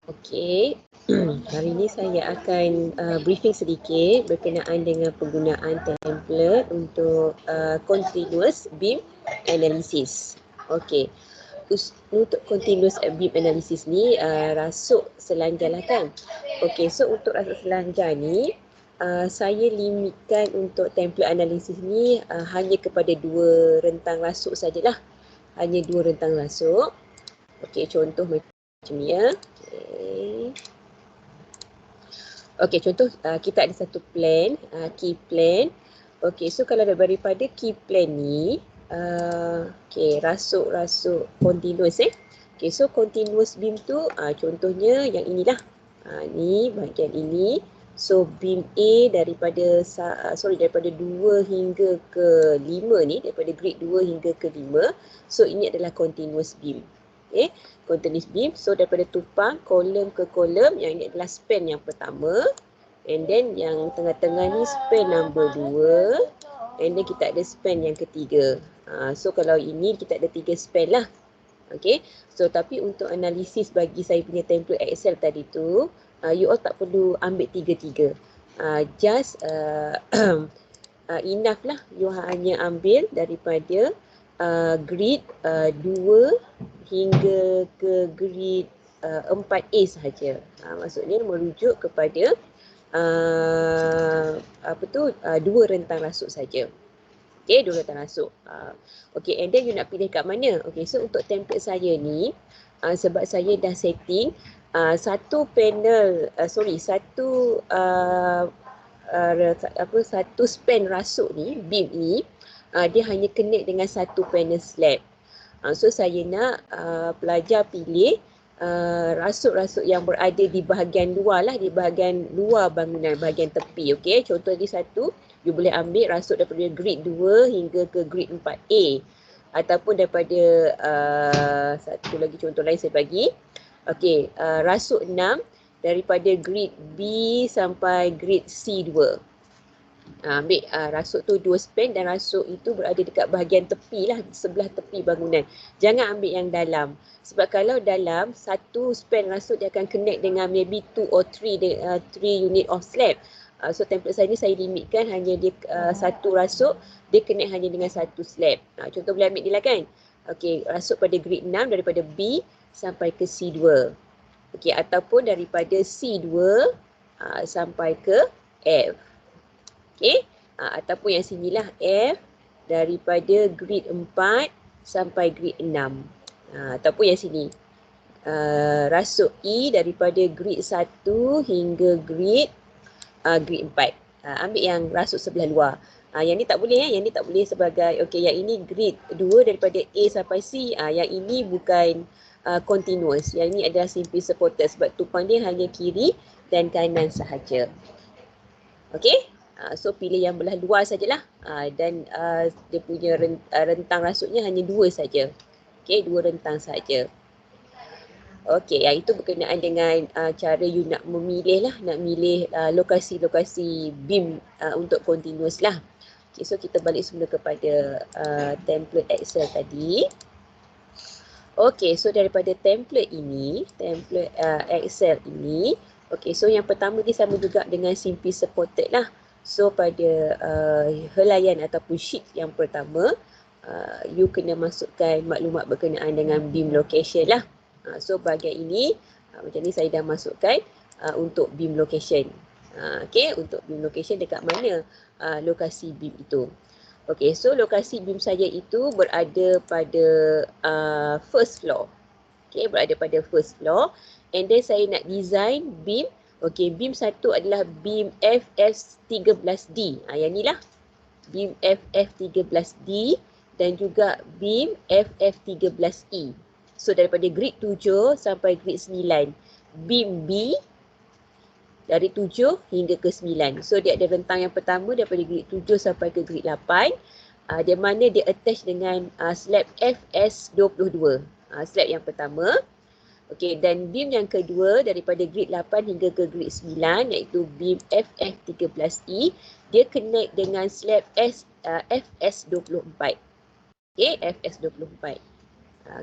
Okey, hari ini saya akan briefing sedikit berkenaan dengan penggunaan template untuk continuous beam analysis. Okey, untuk continuous beam analysis ni rasuk selanjar lah kan. Okey, so untuk rasuk selanjar ni saya limitkan untuk template analysis ni hanya kepada 2 rentang rasuk sajalah. Hanya 2 rentang rasuk. Okey, contoh macam ni ya. Okey. Okey, contoh kita ada satu plan, key plan. Okey, so kalau daripada key plan ni, okey, rasuk-rasuk continuous Okey, so continuous beam tu contohnya yang inilah. Ni bahagian ini. So beam A daripada daripada 2 hingga ke 5 ni, daripada grid 2 hingga ke 5. So ini adalah continuous beam. Okay, continuous beam. So daripada tupang kolom ke kolom, yang ini adalah span yang pertama. And then yang tengah-tengah ni span number 2. And then kita ada span yang ketiga. So kalau ini kita ada 3 span lah. Okay, so tapi untuk analisis bagi saya punya template Excel tadi tu, you all tak perlu ambil 3-3. Just enough lah, you hanya ambil daripada grid 2 hingga ke grid 4A sahaja. Maksudnya merujuk kepada dua rentang rasuk saja. Okey, 2 rentang rasuk. Okey, and then you nak pilih kat mana? Okey, so untuk template saya ni, sebab saya dah setting satu panel, satu span rasuk ni, beam ni, dia hanya connect dengan satu panel slab. So saya nak pelajar pilih rasuk-rasuk yang berada di bahagian luar lah, di bahagian luar bangunan, bahagian tepi. Okey, contoh lagi satu, you boleh ambil rasuk daripada grid 2 hingga ke grid 4A. Ataupun daripada satu lagi contoh lain saya bagi. Okey, rasuk 6 daripada grid B sampai grid C2. Ambil rasuk tu 2 span dan rasuk itu berada dekat bahagian tepi lah, sebelah tepi bangunan. Jangan ambil yang dalam. Sebab kalau dalam, satu span rasuk dia akan connect dengan maybe 2 or 3 unit of slab. So template saya ni saya limitkan hanya dia satu rasuk, dia connect hanya dengan satu slab. Contoh boleh ambil ni lah kan. Okey, rasuk pada grid 6 daripada B sampai ke C2. Okey, ataupun daripada C2 sampai ke F. Okey, ataupun yang sinilah F daripada grid 4 sampai grid 6. Ataupun yang sini rasuk E daripada grid 1 hingga grid 4. Ambil yang rasuk sebelah luar. Yang ni tak boleh yang ni tak boleh sebagai okey, yang ini grid 2 daripada A sampai C. Yang ini bukan continuous. Yang ini adalah simple supporter sebab tupang dia hanya kiri dan kanan sahaja. Okey? So pilih yang belah luar sajalah. Dan dia punya rentang rasuknya hanya 2 saja. Okey, 2 rentang saja. Okey, yang itu berkenaan dengan cara you nak memilih lah, nak milih lokasi-lokasi beam untuk continuous lah. Okay, so kita balik semula kepada template Excel tadi. Okey, so daripada template ini, template Excel ini, okey, so yang pertama dia sama juga dengan simple supported lah. So pada helaian ataupun sheet yang pertama, you kena masukkan maklumat berkenaan dengan beam location lah. So bahagian ini, macam ni saya dah masukkan untuk beam location. Okey, untuk beam location dekat mana lokasi beam itu. Okey, so lokasi beam saya itu berada pada first floor. Okey, berada pada first floor. And then saya nak design beam. Okey, beam satu adalah beam FS13D. Yang ni lah. Beam FF13D dan juga beam FF13E. So daripada grid 7 sampai grid 9. Beam B dari 7 hingga ke 9. So dia ada rentang yang pertama daripada grid 7 sampai ke grid 8. Di mana dia attach dengan slab FS22. Slab yang pertama. Okey, dan beam yang kedua daripada grid 8 hingga ke grid 9 iaitu beam FF13E. Dia connect dengan slab FS24. Okey, FS24.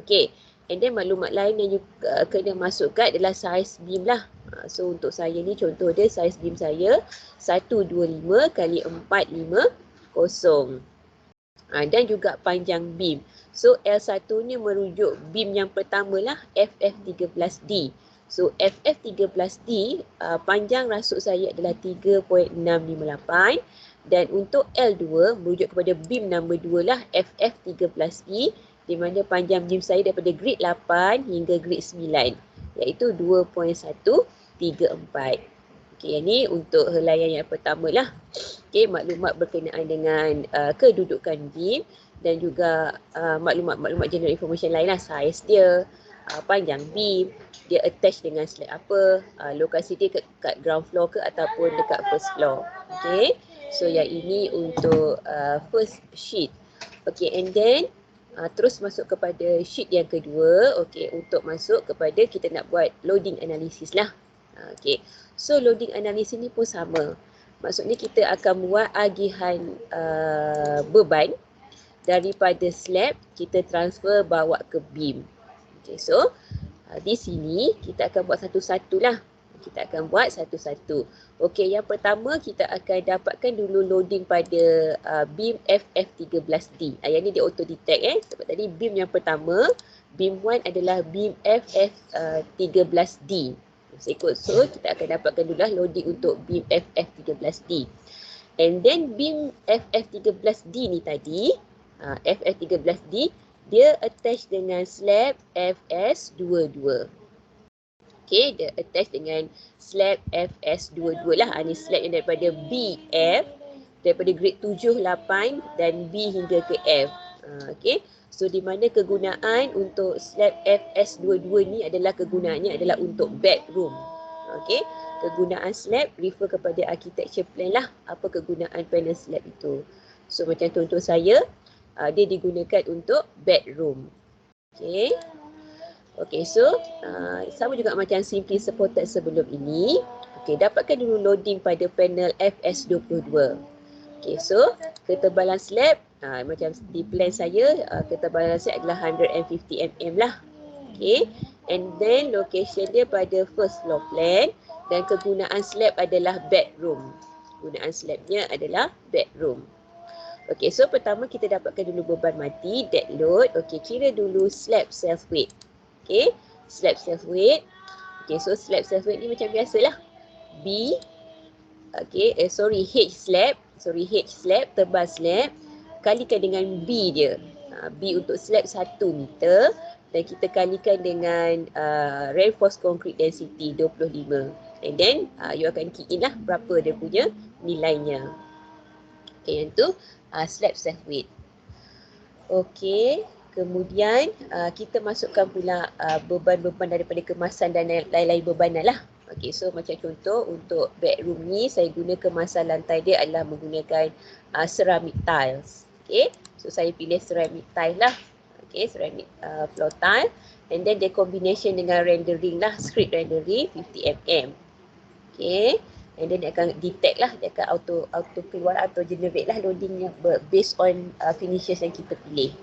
Okey. And then maklumat lain yang you kena masukkan adalah saiz beam lah. So untuk saya ni contoh dia saiz beam saya 125 kali 450. Dan juga panjang beam. So L1 ni merujuk beam yang pertama lah FF13D. So FF13D panjang rasuk saya adalah 3.658 dan untuk L2 merujuk kepada beam nombor 2 lah FF13E di mana panjang beam saya daripada grade 8 hingga grade 9 iaitu 2.134. Okey, yang ni untuk helaian yang pertama lah. Okey, maklumat berkenaan dengan kedudukan beam dan juga maklumat-maklumat general information lain lah, saiz dia, panjang beam, dia attach dengan slab apa, lokasi dia kat ground floor ke ataupun dekat first floor. Okey, so yang ini untuk first sheet. Okey, and then terus masuk kepada sheet yang kedua. Okey, untuk masuk kepada kita nak buat loading analysis lah. Okey, so loading analysis ni pun sama. Maksudnya kita akan buat agihan beban daripada slab kita transfer bawa ke beam. Okey, so di sini kita akan buat satu-satu lah. Kita akan buat satu-satu. Okey, yang pertama kita akan dapatkan dulu loading pada beam FF13D. Yang ni dia auto detect sebab tadi beam yang pertama, beam 1 adalah beam FF13D. So kita akan dapatkan dulu lah loading untuk beam FF13D. And then beam FF13D ni tadi, FF13D dia attach dengan slab FS22. Okey, dia attach dengan slab FS22 lah. Ini slab yang daripada BF, daripada grade 7, 8 dan B hingga ke F. Okey, so di mana kegunaan untuk slab FS22 ni adalah kegunaannya adalah untuk bedroom. Okey, kegunaan slab refer kepada architecture plan lah, apa kegunaan panel slab itu. So macam contoh saya, dia digunakan untuk bedroom. Okey. Okey, so sama juga macam simply supported sebelum ini. Okey, dapatkan dulu loading pada panel FS22. Okey, so ketebalan slab macam di plan saya, ketebalan slab adalah 150 mm lah. Okey, and then location dia pada first floor plan dan kegunaan slab adalah bedroom. Gunaan slabnya adalah bedroom. Okey, so pertama kita dapatkan dulu beban mati, dead load. Okey, kira dulu slab self weight. Okey, slab self weight. Okey, so slab self weight ni macam biasalah. B, okey, H slab, H slab, tebal slab, kalikan dengan B dia. B untuk slab 1 meter dan kita kalikan dengan reinforced concrete density 25. And then you akan key in lah berapa dia punya nilainya. Okey, yang tu slab self weight. Okey. Kemudian kita masukkan pula beban-beban daripada kemasan dan lain-lain bebanan lah. Okey, so macam contoh untuk bedroom ni saya guna kemasan lantai dia adalah menggunakan ceramic tiles. Okey, so saya pilih ceramic tile lah. Okey, ceramic floor tile. And then dia combination dengan rendering lah, script rendering 50 mm. Okey, and then dia akan detect lah, dia akan auto keluar atau generate lah loadingnya based on finishes yang kita pilih.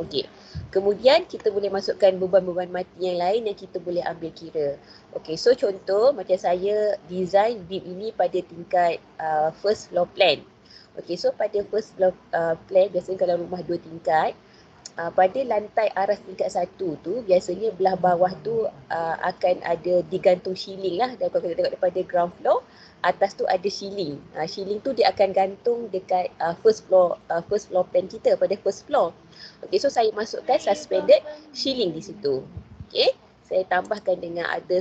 Okey, kemudian kita boleh masukkan beban-beban mati yang lain yang kita boleh ambil kira. Okey, so contoh macam saya design beam ini pada tingkat first floor plan. Okey, so pada first floor plan biasanya kalau rumah 2 tingkat, pada lantai aras tingkat 1 tu biasanya belah bawah tu akan ada digantung shieling lah. Dan kalau kita tengok daripada ground floor, atas tu ada shieling. Shieling tu dia akan gantung dekat first floor plan kita pada first floor. Okey, so saya masukkan suspended shieling di situ. Okey, saya tambahkan dengan ada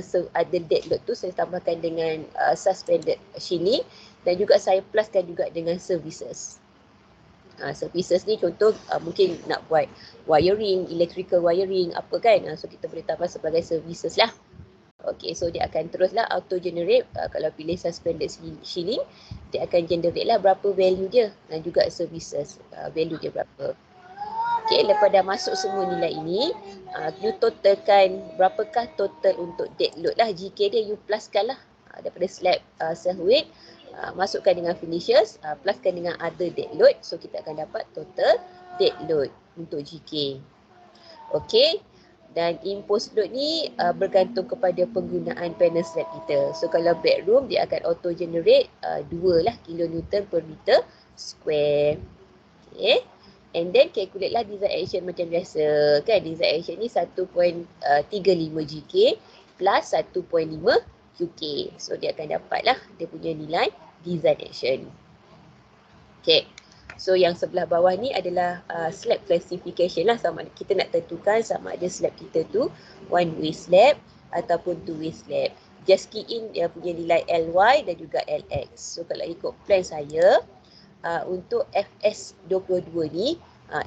dead load tu, saya tambahkan dengan suspended shieling dan juga saya pluskan juga dengan services. Services ni contoh mungkin nak buat wiring, electrical wiring apa kan, so kita boleh tambah sebagai services lah. Okey, so dia akan teruslah auto generate. Kalau pilih suspended shieling, dia akan generate lah berapa value dia dan juga services value dia berapa. Okey, lepas dah masuk semua nilai ini, you totalkan berapakah total untuk dead load lah. GK dia you pluskan lah daripada slab self weight, masukkan dengan finishes, pluskan dengan other dead load. So kita akan dapat total dead load untuk GK. Okey, Dan imposed load ni bergantung kepada penggunaan panel slab kita. So kalau bedroom dia akan auto generate 2 lah kilonewton per meter square. Okay. And then calculate lah design action macam biasa. Kan design action ni 1.35 GK plus 1.5 QK. So dia akan dapat lah dia punya nilai design action. Okay. So yang sebelah bawah ni adalah slab classification lah. Sama kita nak tentukan sama ada slab kita tu one way slab ataupun two way slab. Just key in dia punya nilai LY dan juga LX. So kalau ikut plan saya, untuk FS22 ni,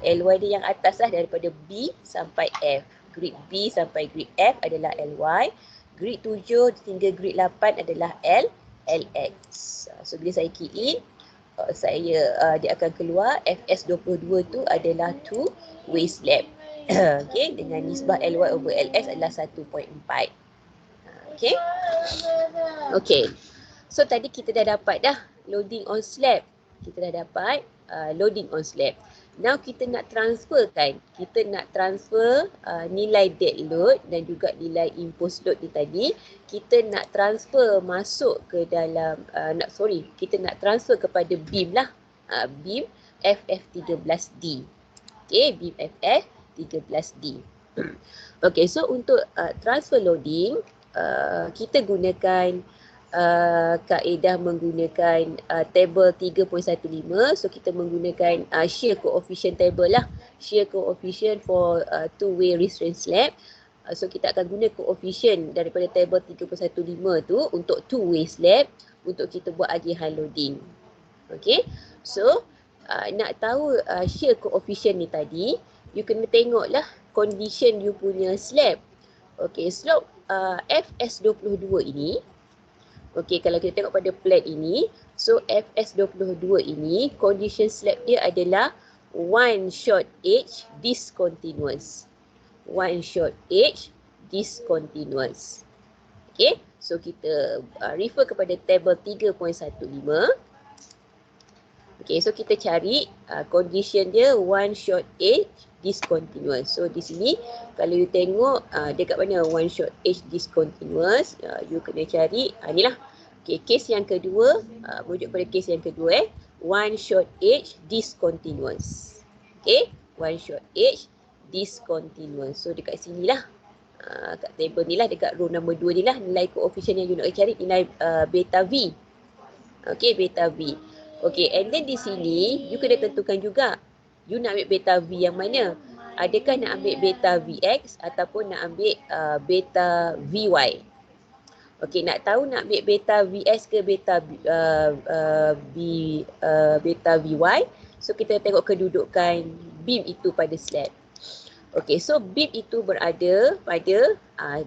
LY dia yang atas lah daripada B sampai F. Grid B sampai grid F adalah LY. Grid 7 hingga grid 8 adalah LX. So bila saya key in, dia akan keluar FS22 tu adalah two way slab. Okay, dengan nisbah LY over LX adalah 1.4. Okay. Okay. So tadi kita dah dapat dah loading on slab. Kita dah dapat loading on slab. Now kita nak transfer kan. Kita nak transfer nilai dead load dan juga nilai imposed load ni tadi. Kita nak transfer masuk ke dalam, kita nak transfer kepada beam lah. Beam FF13D. Okay, beam FF13D. Okay, so untuk transfer loading, kita gunakan kaedah menggunakan table 3.15. So kita menggunakan shear coefficient table lah. Shear coefficient for two-way restraint slab. So kita akan guna coefficient daripada table 3.15 tu untuk two-way slab untuk kita buat agihan loading. Okay. So nak tahu shear coefficient ni tadi, you kena tengok lah condition you punya slab. Okay, slope FS22 ini. Okey, kalau kita tengok pada plate ini, so FS22 ini, condition slab dia adalah one short edge discontinuous. One short edge discontinuous. Okey, so kita refer kepada table 3.15. Okey, so kita cari condition dia one short edge discontinuous. So di sini kalau you tengok dekat mana one short edge discontinuous, you kena cari inilah. Okey, case yang kedua, merujuk pada case yang kedua one short edge discontinuous. Okey, one short edge discontinuous. So dekat sinilah kat table ni lah, dekat row nombor 2 ni lah nilai coefficient yang you nak cari, nilai beta V. Okey, beta V. Okey, and then di sini you kena tentukan juga you nak ambil beta V yang mana. Adakah nak ambil beta Vx ataupun nak ambil beta Vy. Okey, nak tahu nak ambil beta Vx ke beta beta Vy. So kita tengok kedudukan beam itu pada slab. Okey, so beam itu berada pada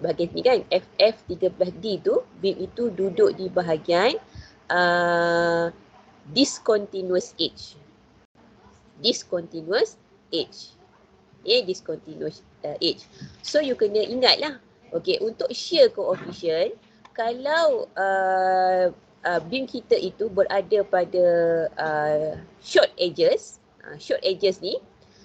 bahagian ni kan, FF13D tu, beam itu duduk di bahagian discontinuous edge. Discontinuous edge. Discontinuous edge. So you kena ingat lah. Okay, untuk shear coefficient, kalau beam kita itu berada pada short edges ni,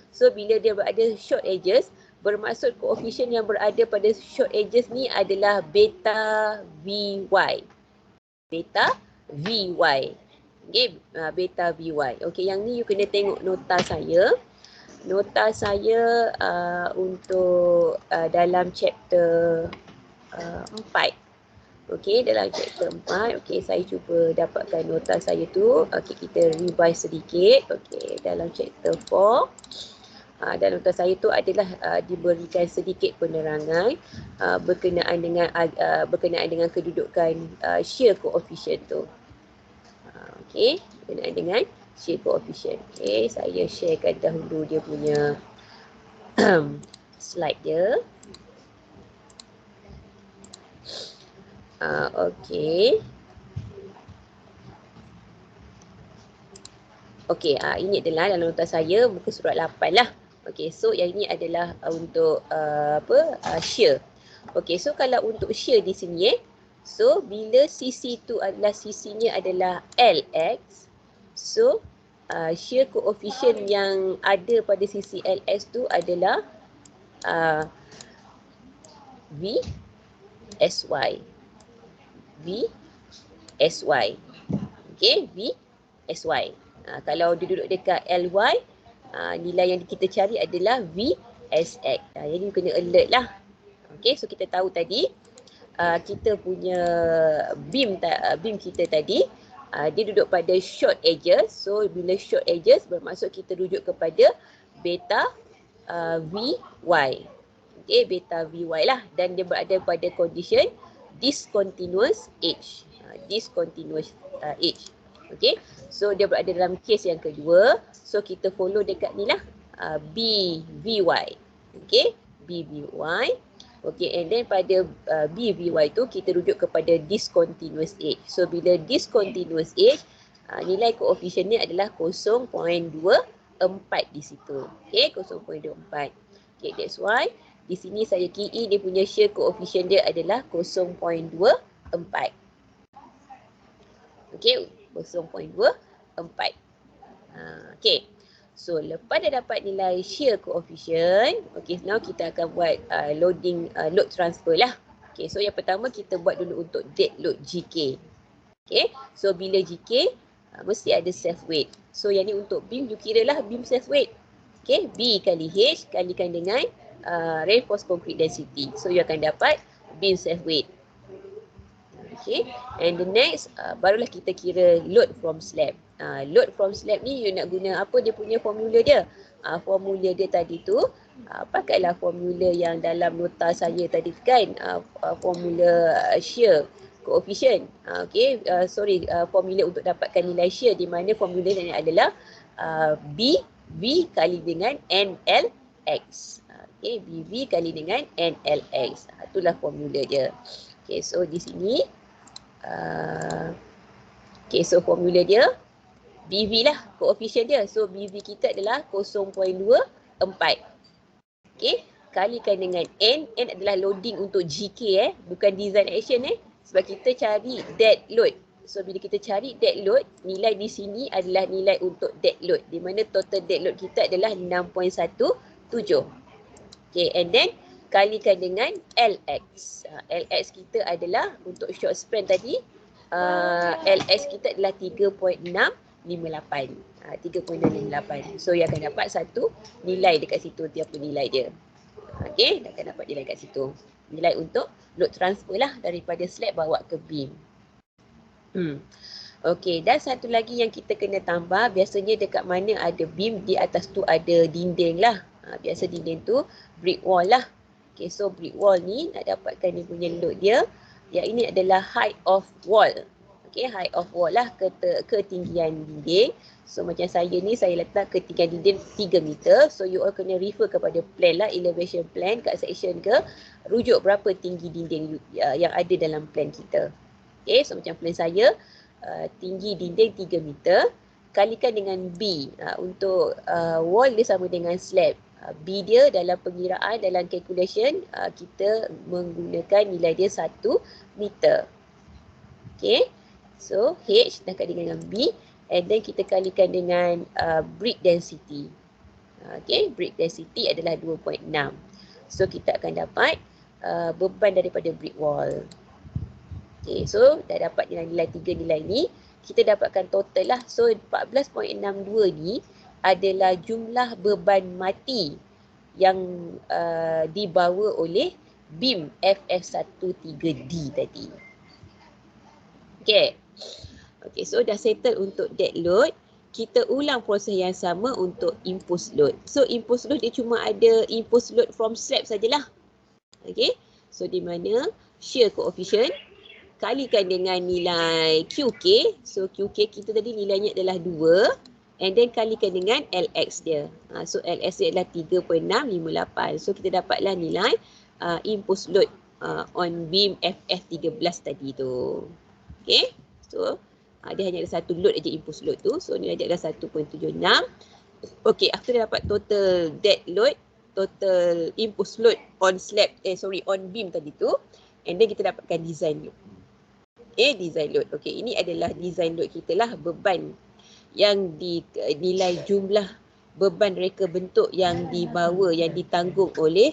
so bila dia berada short edges, bermaksud coefficient yang berada pada short edges ni adalah beta Vy. Beta Vy. Okay, beta Vy. Okay, yang ni you kena tengok nota saya. Nota saya untuk dalam chapter 4. Okey, dalam chapter 4. Okey, saya cuba dapatkan nota saya tu. Okey, kita revise sedikit. Okey, dalam chapter 4. Dalam nota saya tu adalah diberikan sedikit penerangan berkenaan dengan kedudukan shear coefficient tu. Okey, berkenaan dengan shear coefficient. Okey, saya sharekan dahulu dia punya slide dia. Okey. Okey, ini adalah dalam nota saya muka surat 8 lah. Okey, so yang ini adalah untuk shear. Okey, so kalau untuk shear di sini so bila sisi tu adalah sisinya adalah LX, so shear coefficient yang ada pada sisi LX tu adalah V SY. V SY. Okey, V SY. Kalau dia duduk dekat LY, nilai yang kita cari adalah V SX. Jadi kena alert lah. Okey, so kita tahu tadi kita punya beam kita tadi dia duduk pada short edges. So bila short edges bermaksud kita rujuk kepada beta VY. Okey, beta VY lah, dan dia berada pada condition discontinuous edge. Discontinuous edge. Okey, so dia berada dalam case yang kedua. So kita follow dekat ni lah, BVY. Okey, BVY. Okey, and then pada BVY tu kita rujuk kepada discontinuous edge. So bila discontinuous edge, nilai koefisien ni adalah 0.24 di situ. Okey, 0.24. Okey, that's why di sini saya key in dia punya shear koefisien dia adalah 0.24. Okey, 0.24. Okey. So lepas dah dapat nilai shear coefficient, okey, now kita akan buat load transfer lah. Okey, so yang pertama kita buat dulu untuk dead load GK. Okey, so bila GK mesti ada self weight. So yang ni untuk beam, you kira lah beam self weight. Okey, B kali H kalikan dengan reinforced concrete density. So you akan dapat beam self weight. Okay, and the next barulah kita kira load from slab. Load from slab ni you nak guna apa dia punya formula dia? Formula dia tadi tu pakailah formula yang dalam nota saya tadi kan, formula shear coefficient. Formula untuk dapatkan nilai shear, di mana formula ni adalah BV kali dengan NLX. Okay, BV kali dengan NLX. Itulah formula dia. Okay, so di sini so formula dia BV lah, koefisien dia. So BV kita adalah 0.24. Okay, kalikan dengan N. N adalah loading untuk GK bukan design action sebab kita cari dead load. So bila kita cari dead load, nilai di sini adalah nilai untuk dead load, di mana total dead load kita adalah 6.17. Okay, and then kalikan dengan LX. LX kita adalah untuk short span tadi, LX kita adalah 3.658. 3.658. So you akan dapat satu nilai dekat situ, tiap nilai dia. Okey, akan dapat nilai kat situ. Nilai untuk load transfer lah daripada slab bawa ke beam. Okey, dan satu lagi yang kita kena tambah, biasanya dekat mana ada beam, di atas tu ada dinding lah. Biasa dinding tu brick wall lah. Okay, so brick wall ni nak dapatkan dia punya load dia. Yang ini adalah height of wall. Okay, height of wall lah, ketinggian dinding. So macam saya ni, saya letak ketinggian dinding 3 meter. So you all kena refer kepada plan lah, elevation plan kat section ke. Rujuk berapa tinggi dinding yang ada dalam plan kita. Okay, so macam plan saya, tinggi dinding 3 meter. Kalikan dengan B. Untuk wall dia sama dengan slab. B dia dalam pengiraan, dalam calculation, kita menggunakan nilai dia 1 meter. Okay, so H dah kali dengan B, and then kita kalikan dengan brick density. Okay, brick density adalah 2.6. So kita akan dapat beban daripada brick wall. Okay, so dah dapat nilai 3 nilai ni, kita dapatkan total lah. So 14.62 ni adalah jumlah beban mati yang dibawa oleh beam FF13D tadi. Okay. Okay, so dah settle untuk dead load. Kita ulang proses yang sama untuk impulse load. So impulse load dia cuma ada impulse load from slab sajalah. Okay, so di mana shear coefficient kalikan dengan nilai QK. So QK kita tadi nilainya adalah 2. And then kalikan dengan LX dia. So LX dia adalah 3.658. So kita dapatlah nilai impulse load on beam FF13 tadi tu. Okay. So dia hanya ada satu load aja, impulse load tu. So nilai dia adalah 1.76. Okay, after dia dapat total dead load, total impulse load on slab, on beam tadi tu. And then kita dapatkan design load. Design load. Okay, ini adalah design load kita lah, beban yang nilai jumlah beban reka bentuk yang dibawa, yang ditanggung oleh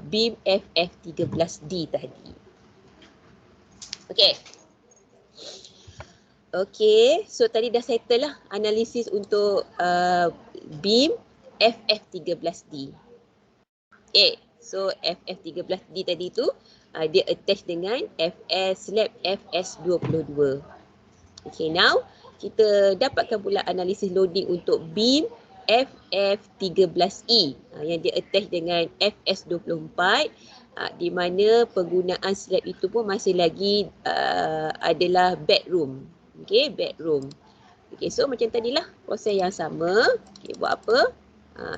beam FF13D tadi. Okey. Okey, so tadi dah settle lah analisis untuk beam FF13D. Okay, so FF13D tadi tu dia attach dengan slab FS22. Okay, now kita dapatkan pula analisis loading untuk beam FF13E yang dia attach dengan FS24, di mana penggunaan slab itu pun masih lagi adalah bedroom. Okay, bedroom. Okay, so macam tadilah proses yang sama. Okay, buat apa?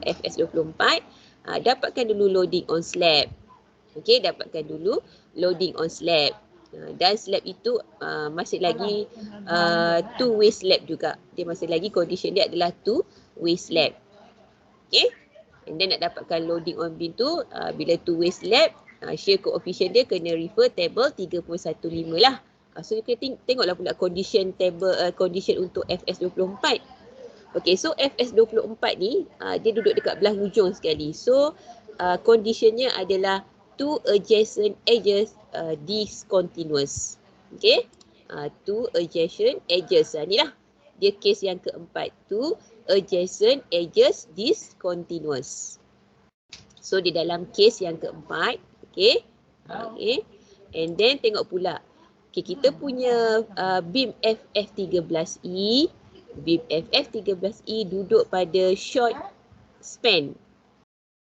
FS24, dapatkan dulu loading on slab. Okay, dapatkan dulu loading on slab. Dan slab itu masih lagi two-way slab juga. Dia masih lagi condition dia adalah two-way slab. Okay. And then nak dapatkan loading on beam tu, bila two-way slab, shear coefficient dia kena refer table 3.15 lah. So kita tengoklah pula condition table, condition untuk FS24. Okay, so FS24 ni dia duduk dekat belah hujung sekali. So conditionnya adalah two adjacent edges discontinuous. Okay, two adjacent edges. Ni lah dia case yang keempat, two adjacent edges discontinuous. So di dalam case yang keempat, okay, okay, and then tengok pula, okay, kita punya beam FF13E, beam FF13E duduk pada short span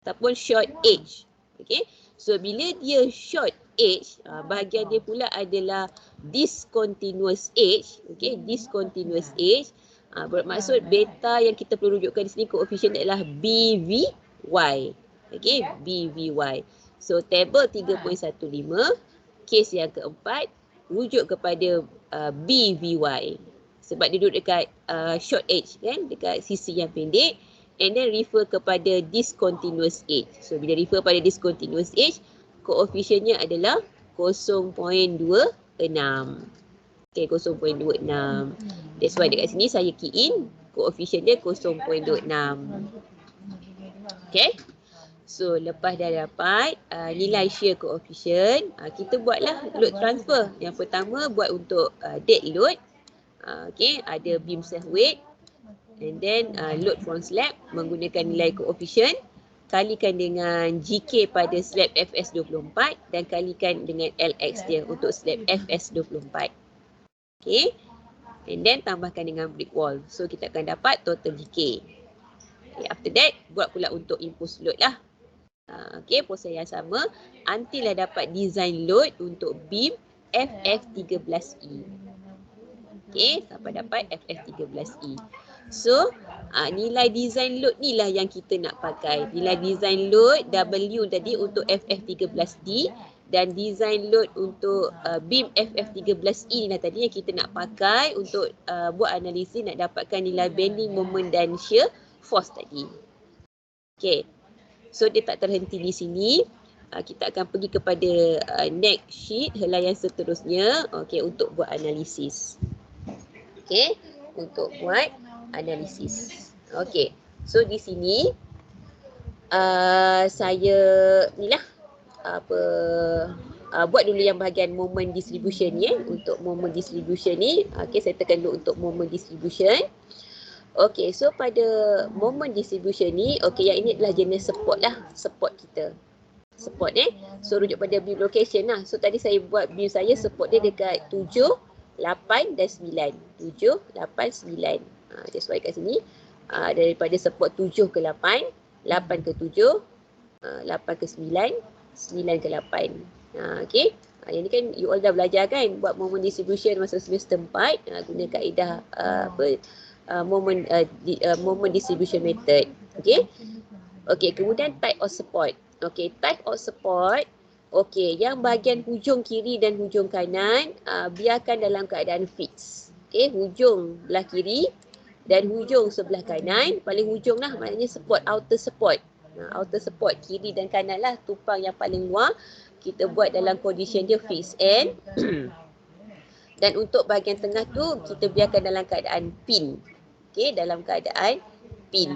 ataupun short edge. Okay, so bila dia short edge, bahagian dia pula adalah discontinuous edge. Okay, discontinuous edge, bermaksud beta yang kita perlu rujukkan di sini koefisien adalah BVY. Okay, BVY. So table 3.15, case yang keempat rujuk kepada BVY. Sebab dia duduk dekat short edge kan, dekat sisi yang pendek, and then refer kepada discontinuous edge. So bila refer pada discontinuous edge, koefisiennya adalah 0.26. Okay, 0.26. That's why dekat sini saya key in koefisien dia 0.26. Okay. So lepas dah dapat nilai shear coefficient, kita buatlah load transfer. Yang pertama buat untuk dead load. Okay, ada beam self weight, and then load from slab menggunakan nilai coefficient, kalikan dengan GK pada slab FS24 dan kalikan dengan LX dia untuk slab FS24. Okay, and then tambahkan dengan brick wall. So kita akan dapat total GK. Okay, after that buat pula untuk impulse load lah. Okay, proses yang sama until lah dapat design load untuk beam FF13E. Okay, sampai dapat FF13E. So nilai design load ni lah yang kita nak pakai. Nilai design load W tadi untuk FF13D dan design load untuk beam FF13E ni lah tadi yang kita nak pakai untuk buat analisis nak dapatkan nilai bending moment dan shear force tadi. Okay, so dia tak terhenti di sini. Kita akan pergi kepada next sheet, helaian seterusnya. Okay, untuk buat analisis. Okay, untuk buat analisis. Okay, so di sini saya ni lah buat dulu yang bahagian moment distribution ni. Untuk moment distribution ni, okay, saya tekan dulu untuk moment distribution. Okay, so pada moment distribution ni, okay, yang ini adalah jenis support lah, support kita. Support so rujuk pada beam location lah. So tadi saya buat beam saya support dia dekat 7, 8 dan 9. 7, 8, 9. That's why kat sini daripada support 7 ke 8, 8 ke 7, 8 ke 9, 9 ke 8. Okay. Yang ni kan you all dah belajar kan buat moment distribution masa semester 4, guna kaedah moment distribution method. Okay. Okay, kemudian type of support. Okay, type of support. Okay, yang bahagian hujung kiri dan hujung kanan biarkan dalam keadaan fix. Okay, hujung belah kiri dan hujung sebelah kanan. Paling hujung lah maknanya support, outer support. Outer support kiri dan kanan lah, tupang yang paling luar. Kita buat dalam condition dia fix end. Dan untuk bahagian tengah tu kita biarkan dalam keadaan pin. Okay, dalam keadaan pin.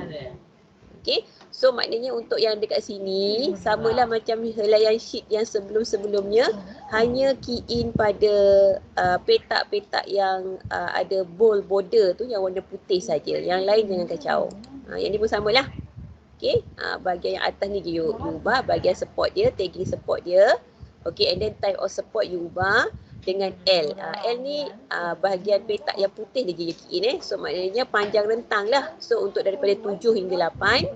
Okay, so maknanya untuk yang dekat sini samalah macam helaian sheet yang sebelum-sebelumnya, hanya key in pada petak-petak yang ada bold border tu yang warna putih saja. Yang lain jangan kacau. Yang ni pun samalah. Okay, bahagian yang atas ni you ubah, bahagian support dia, tagging support dia. Okay, and then type of support you ubah dengan L. L ni bahagian petak yang putih dia je key in So maknanya panjang rentang lah. So untuk daripada 7 hingga 8.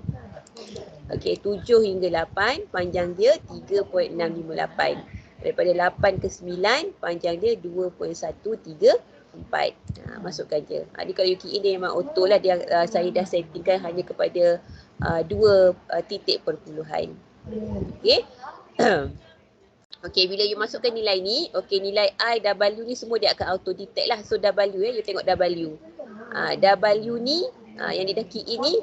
Okay, 7 hingga 8 panjang dia 3.658. Daripada 8 ke 9 panjang dia 2.134. Masukkan je. Ni kalau you key in dia memang auto lah. Dia, saya dah settingkan hanya kepada 2 titik perpuluhan. Okay. Okay, bila you masukkan nilai ni, okay, nilai I, W ni semua dia akan auto detect lah. So W you tengok W. W ni yang dia dah key in ni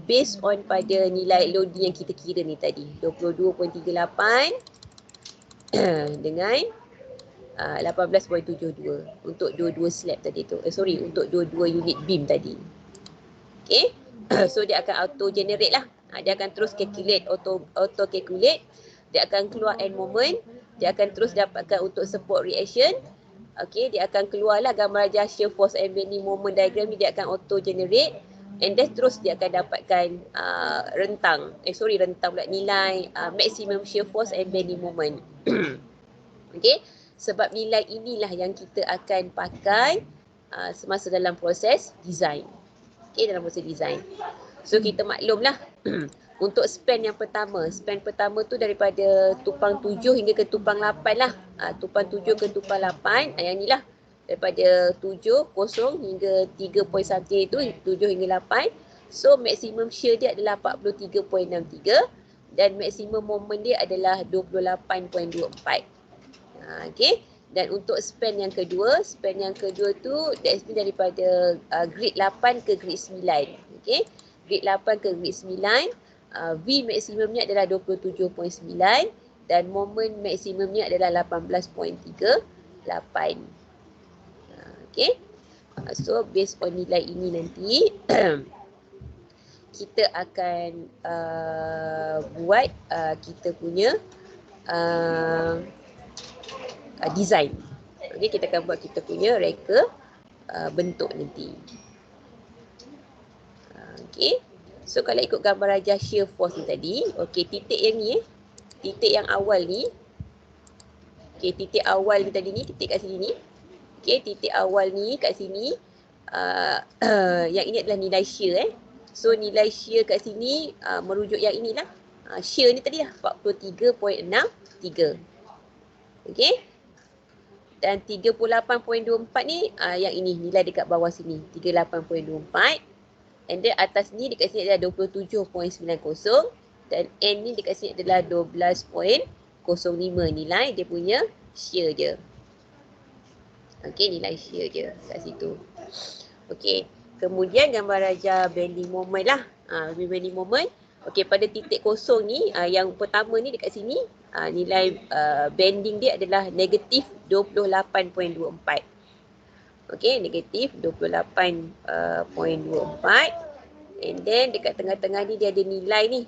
based on pada nilai loading yang kita kira ni tadi. 22.38 dengan 18.72 untuk dua-dua slab tadi tu. Untuk dua-dua unit beam tadi. Okay. So dia akan auto generate lah. Dia akan terus calculate, auto calculate. Dia akan keluar end moment. Dia akan terus dapatkan untuk support reaction. Okay, dia akan keluarlah gambar rajah shear force and bending moment diagram ni, dia akan auto generate. And then terus dia akan dapatkan nilai maximum shear force and bending moment. Okay, sebab nilai inilah yang kita akan pakai semasa dalam proses design. Okay, dalam proses design. So kita maklumlah untuk span yang pertama. Span pertama tu daripada tupang 7 hingga ke tupang 8 lah. Tupang 7 ke tupang 8. Yang ni lah. Daripada 7, 0 hingga 3 point something itu 7 hingga 8. So maximum shear dia adalah 43.63. Dan maximum moment dia adalah 28.24. Okay. Dan untuk span yang kedua tu that's mean daripada grade 8 ke grade 9. Okay. Grade 8 ke grade 9, V maksimumnya adalah 27.9 dan moment maksimumnya adalah 18.38. Okay. So based on nilai ini nanti kita akan buat kita punya design. Okay, kita akan buat kita punya reka bentuk nanti. Okay. So kalau ikut gambar rajah shear force ni tadi, okay, titik yang ni titik yang awal ni, okay, titik awal ni tadi ni, titik kat sini ni, okay, titik awal ni kat sini, yang ini adalah nilai shear So nilai shear kat sini merujuk yang inilah, shear ni tadi lah 43.63. Okay. Dan 38.24 ni yang ini nilai dekat bawah sini 38.24. And then atas ni dekat sini adalah 27.90 dan N ni dekat sini adalah 12.05 nilai dia punya shear je. Okey, nilai shear je kat situ. Okey, kemudian gambar rajah bending moment lah. Bending moment. Okey, pada titik kosong ni yang pertama ni dekat sini nilai bending dia adalah negatif 28.24. Okay, negatif 28.24. And then dekat tengah-tengah ni dia ada nilai ni.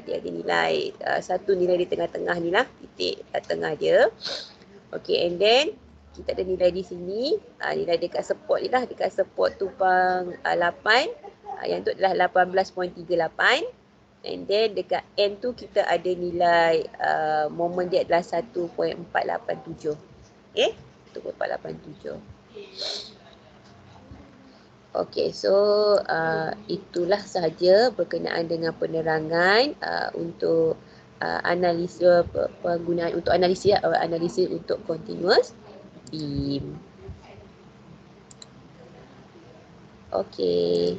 Dia ada nilai, satu nilai di tengah-tengah ni lah. Titik tengah dia. Okay, and then kita ada nilai di sini. Nilai dekat support ni lah. Dekat support tupang 8. Yang tu adalah 18.38. And then dekat N tu kita ada nilai moment dia adalah 1.487. Okay, 1.487. Okey, so itulah sahaja berkenaan dengan penerangan untuk analisis penggunaan untuk analisis untuk continuous beam. Okey.